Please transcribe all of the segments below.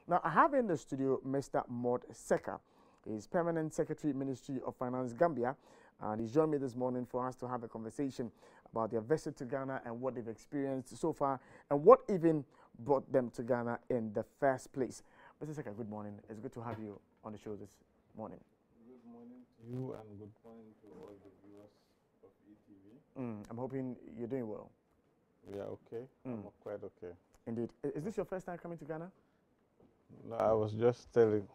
Now, I have in the studio Mr. Secka. He's Permanent Secretary, Ministry of Finance, Gambia, and he's joined me this morning for us to have a conversation about their visit to Ghana and what they've experienced so far and what even brought them to Ghana in the first place. Mr. Secka, good morning. It's good to have you on the show this morning. Good morning to you and good morning to all the viewers of ETV. I'm hoping you're doing well. We are okay. I'm quite okay. Indeed. Is this your first time coming to Ghana? No, I was just telling.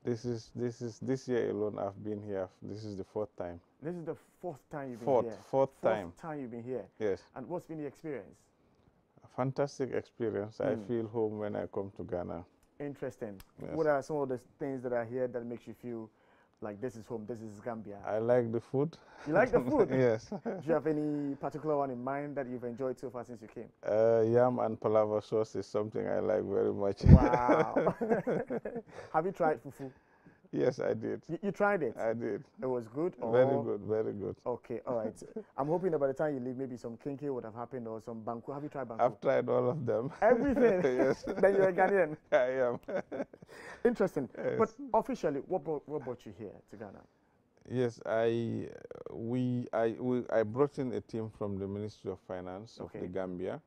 This year alone I've been here. This is the fourth time. This is the fourth time you've been here. Fourth time you've been here. Yes. And what's been the experience? A fantastic experience. I feel home when I come to Ghana. Interesting. Yes. What are some of the things that are here that makes you feel like this is home, this is Gambia? I like the food. You like the food? Yes. Do you have any particular one in mind that you've enjoyed so far since you came? Yam and palava sauce is something I like very much. Wow. Have you tried fufu? Yes, I did. You tried it? I did. It was good? Very good, very good. Okay, all right. I'm hoping that by the time you leave, maybe some kinky would have happened or some banku. Have you tried banku? I've tried all of them. Everything? Yes. Then you're a Ghanaian? I am. Interesting. Yes. But officially, what brought you here to Ghana? Yes, I brought in a team from the Ministry of Finance of the Gambia.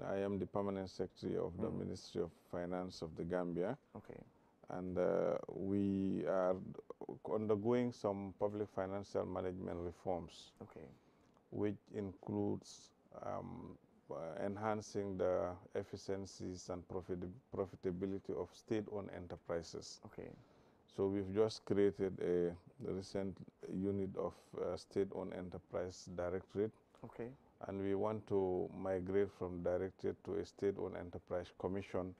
I am the permanent secretary of the Ministry of Finance of the Gambia. Okay. And we are undergoing some public financial management reforms, which includes enhancing the efficiencies and profitability of state-owned enterprises. Okay. So we've just created a recent unit of state-owned enterprise directorate. Okay. And we want to migrate from directorate to a state-owned enterprise commission,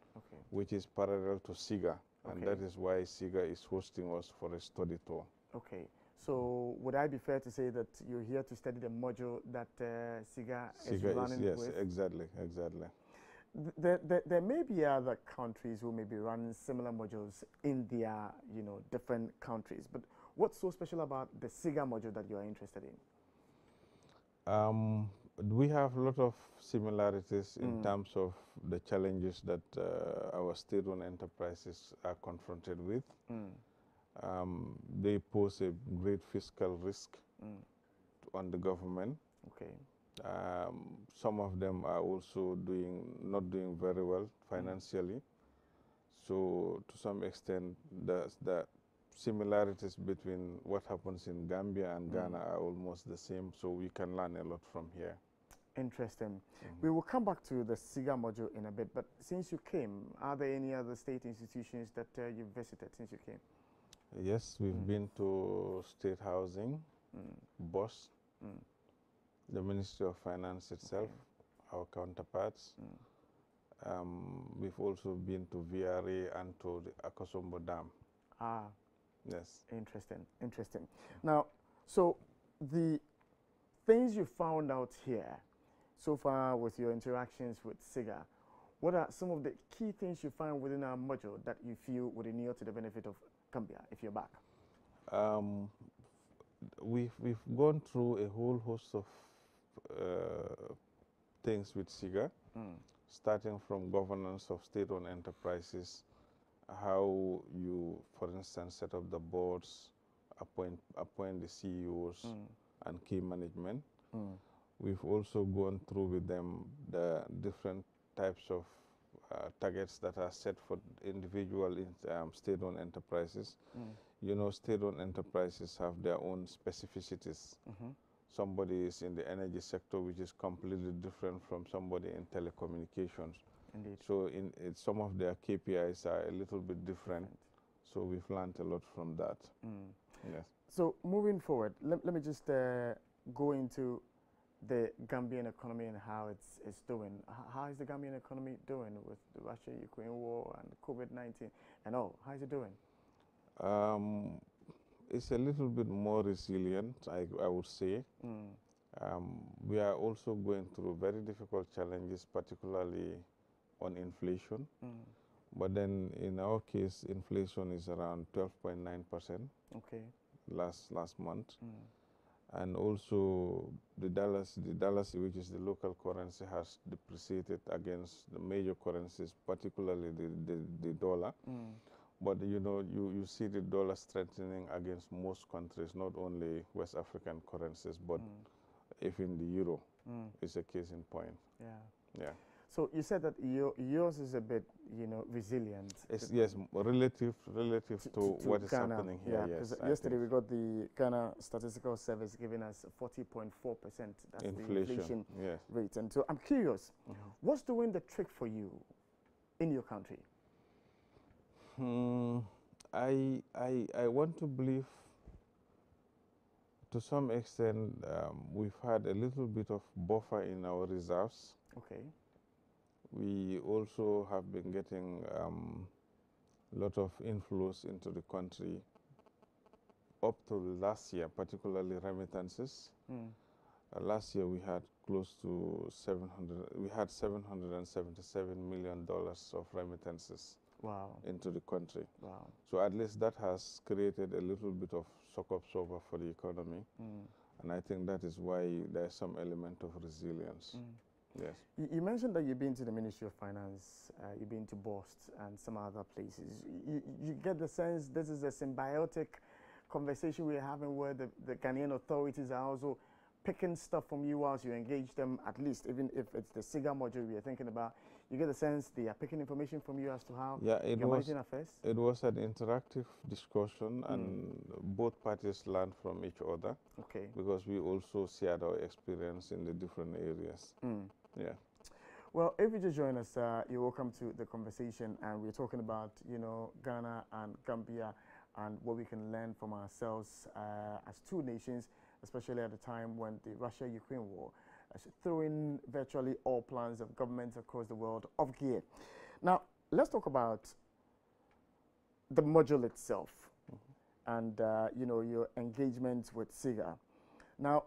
which is parallel to Secka. And that is why Secka is hosting us for a study tour. Okay. So would I be fair to say that you're here to study the module that Secka is running with? Yes, exactly. There may be other countries who may be running similar modules in their, different countries. But what's so special about the Secka module that you are interested in? We have a lot of similarities in terms of the challenges that our state-owned enterprises are confronted with. They pose a great fiscal risk on the government. Okay. Some of them are also not doing very well financially. So to some extent, the similarities between what happens in Gambia and Ghana are almost the same, so we can learn a lot from here. Interesting. We will come back to the Secka module in a bit, but since you came, are there any other state institutions that you've visited since you came? Yes, we've been to State Housing, BOSS, the Ministry of Finance itself, our counterparts. We've also been to VRA and to the Akosombo Dam. Ah. Yes. Interesting. Now, so the things you found out here so far with your interactions with Secka, what are some of the key things you find within our module that you feel would inure to the benefit of Gambia if you're back? We've gone through a whole host of things with Secka, starting from governance of state-owned enterprises, how you, for instance, set up the boards, appoint the CEOs and key management. We've also gone through with them the different types of targets that are set for individual state-owned enterprises. You know, state-owned enterprises have their own specificities. Somebody is in the energy sector, which is completely different from somebody in telecommunications. Indeed. So some of their KPIs are a little bit different. So we've learned a lot from that. Yes. So moving forward, let me just go into the Gambian economy and how it's doing. How is the Gambian economy doing with the Russia-Ukraine war and COVID-19 and all? How is it doing? It's a little bit more resilient, I would say. We are also going through very difficult challenges, particularly on inflation. But then in our case, inflation is around 12.9%. Okay. Last month. and also the Dallas, which is the local currency, has depreciated against the major currencies, particularly the dollar. But you know, you see the dollar strengthening against most countries, not only West African currencies, but even the euro is a case in point. Yeah. Yeah. So you said that yours is a bit, you know, resilient. Yes, relative to what is Ghana. happening here. Yeah, yes. because yesterday we got the Ghana Statistical Service giving us 40.4%. That's the inflation yes. rate. And so I'm curious, what's doing the trick for you in your country? I want to believe, to some extent, we've had a little bit of buffer in our reserves. Okay. We also have been getting a lot of inflows into the country up to last year, particularly remittances. Last year we had close to $777 million of remittances. Wow. Into the country. Wow. So at least that has created a little bit of shock absorber for the economy. And I think that is why there's some element of resilience. Yes. You mentioned that you've been to the Ministry of Finance, you've been to Boston and some other places. You get the sense this is a symbiotic conversation we're having where the Ghanaian authorities are also picking stuff from you as you engage them, at least, even if it's the Secka module we are thinking about. You get the sense they are picking information from you as to how you're managing affairs? It was an interactive discussion, and both parties learned from each other. Okay. Because we also shared our experience in the different areas. Yeah. Well, if you just join us, you're welcome to the conversation, and we're talking about, you know, Ghana and Gambia and what we can learn from ourselves as two nations, especially at a time when the Russia-Ukraine war is throwing virtually all plans of governments across the world off gear. Now, let's talk about the module itself and, you know, your engagement with Secka. Now,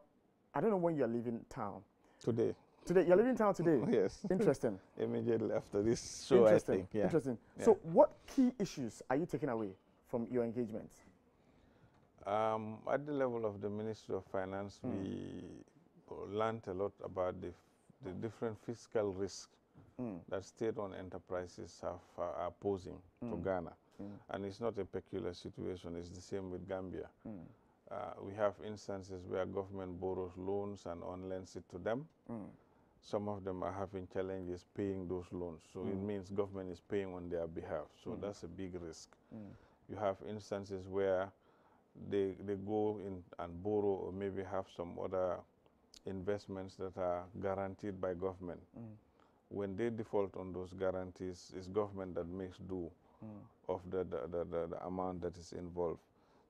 I don't know when you're leaving town. Today. Today, you're leaving town today? Yes. Interesting. Immediately after this show, I think. Yeah. Interesting. Yeah. So what key issues are you taking away from your engagement? At the level of the Ministry of Finance, we learned a lot about the different fiscal risks that state-owned enterprises are posing to Ghana. And it's not a peculiar situation, it's the same with Gambia. We have instances where government borrows loans and on-lends it to them. Some of them are having challenges paying those loans. So it means government is paying on their behalf. So that's a big risk. You have instances where they go in and borrow or maybe have some other investments that are guaranteed by government. When they default on those guarantees, it's government that makes do of the amount that is involved.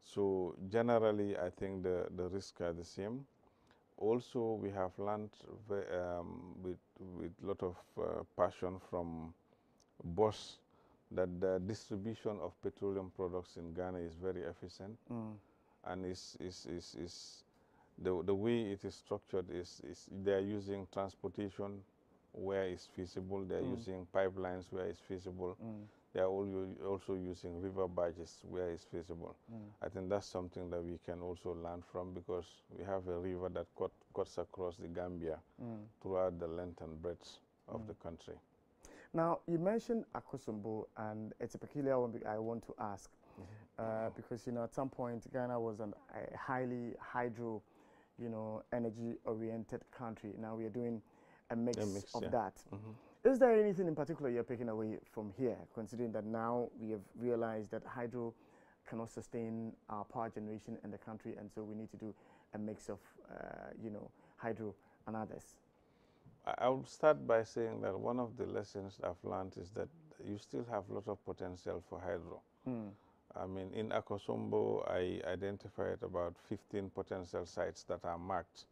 So generally, I think the risks are the same. Also, we have learned with a lot of passion from BOSS that the distribution of petroleum products in Ghana is very efficient, and the way it is structured is they are using transportation where it's feasible, they are using pipelines where it's feasible, they are also using river barges where it's feasible. I think that's something that we can also learn from, because we have a river that cuts across the Gambia throughout the length and breadth of the country. Now, you mentioned Akosombo, and it's a peculiar one I want to ask, because, you know, at some point, Ghana was a highly hydro, you know, energy-oriented country. Now we are doing a mix of that. Is there anything in particular you're picking away from here, considering that now we have realized that hydro cannot sustain our power generation in the country, and so we need to do a mix of, you know, hydro and others? I would start by saying that one of the lessons I've learned is that you still have a lot of potential for hydro. I mean, in Akosombo, I identified about 15 potential sites that are marked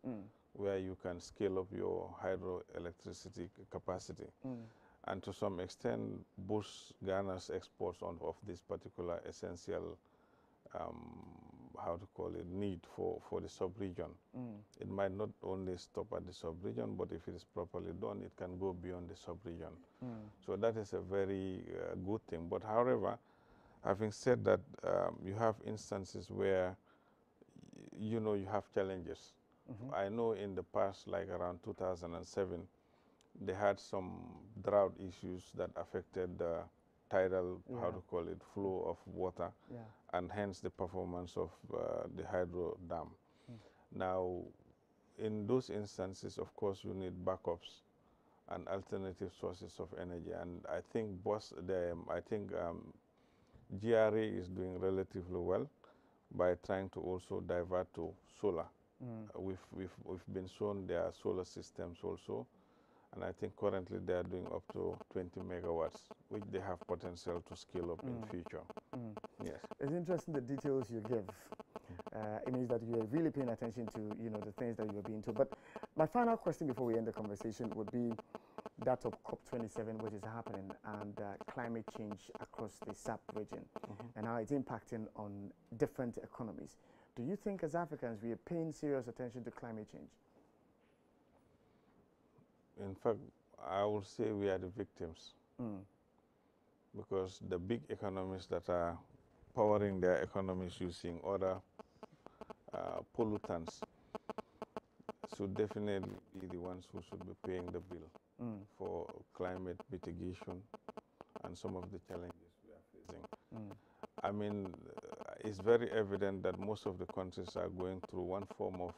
where you can scale up your hydroelectricity capacity. And to some extent, boost Ghana's exports of this particular essential how to call it, need for the sub-region. It might not only stop at the sub-region, but if it is properly done, it can go beyond the sub-region. So that is a very good thing. But however, having said that, you have instances where you know, you have challenges. I know in the past, like around 2007, they had some drought issues that affected the tidal, how to call it, flow of water, and hence the performance of the hydro dam. Now, in those instances, of course, you need backups and alternative sources of energy. And I think GRA is doing relatively well by trying to also divert to solar. We've been shown their solar systems also, and I think currently they are doing up to 20 megawatts, which they have potential to scale up in future. Yes, it's interesting the details you give. It means that you are really paying attention to the things that you are being told. But my final question before we end the conversation would be that of COP27, which is happening, and climate change across the SAP region, and how it's impacting on different economies. Do you think as Africans we are paying serious attention to climate change? In fact, I would say we are the victims, because the big economies that are powering their economies using other pollutants should definitely be the ones who should be paying the bill for climate mitigation and some of the challenges we are facing. I mean, it's very evident that most of the countries are going through one form of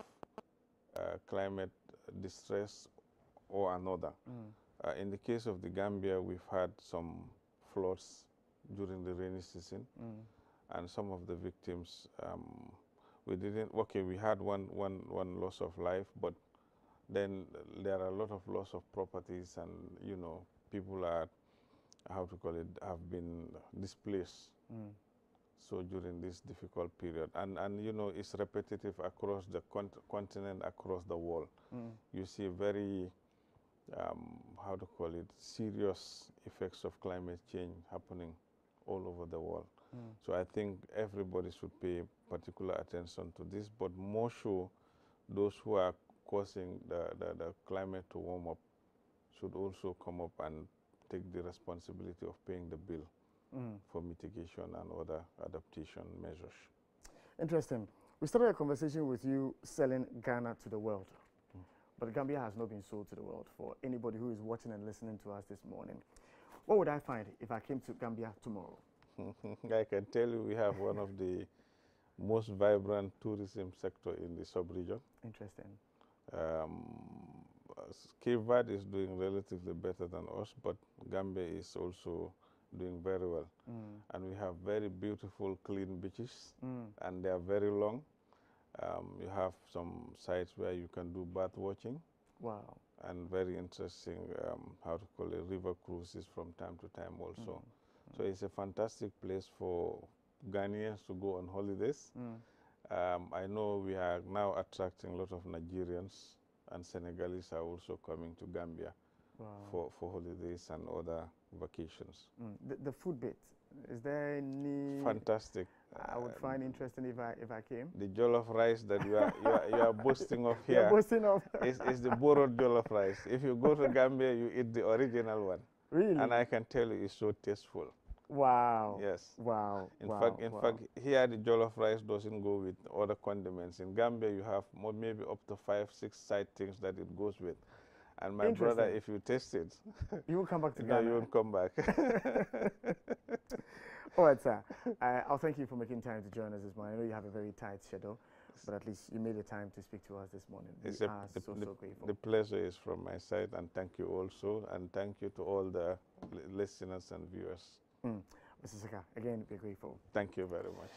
climate distress or another. In the case of the Gambia, we've had some floods during the rainy season, and some of the victims, we had one loss of life, but then there are a lot of loss of properties, and people are, how to call it, have been displaced. So during this difficult period, and it's repetitive across the continent, across the world. You see very, how to call it, serious effects of climate change happening all over the world. So I think everybody should pay particular attention to this, but more so those who are causing the climate to warm up should also come up and take the responsibility of paying the bill for mitigation and other adaptation measures. Interesting. We started a conversation with you selling Ghana to the world, but Gambia has not been sold to the world. For anybody who is watching and listening to us this morning, what would I find if I came to Gambia tomorrow? I can tell you we have one of the most vibrant tourism sector in the sub-region. Interesting. Cape Verde is doing relatively better than us, but Gambia is also doing very well. And we have very beautiful, clean beaches, and they are very long. You have some sites where you can do bird watching. Wow. And very interesting, how to call it, river cruises from time to time also. So it's a fantastic place for Ghanaians to go on holidays. I know we are now attracting a lot of Nigerians, and Senegalese are also coming to Gambia for holidays and other vacations. The food bit, is there any? Fantastic. I would find interesting if I came. The jollof rice that you are boasting of here. You're boasting of. is the borrowed jollof rice. If you go to Gambia, you eat the original one. Really? And I can tell you, it's so tasteful. Wow. Yes. Wow. In fact, here the jollof rice doesn't go with other condiments. In Gambia, you have maybe up to 5-6 side things that it goes with. And my brother, if you taste it, you will come back to Ghana. No, you won't come back. All right, sir. I'll thank you for making time to join us this morning. I know you have a very tight schedule, but at least you made the time to speak to us this morning. We are so grateful. The pleasure is from my side, and thank you also, and thank you to all the listeners and viewers. Mr. Secka, again, we're grateful. Thank you very much.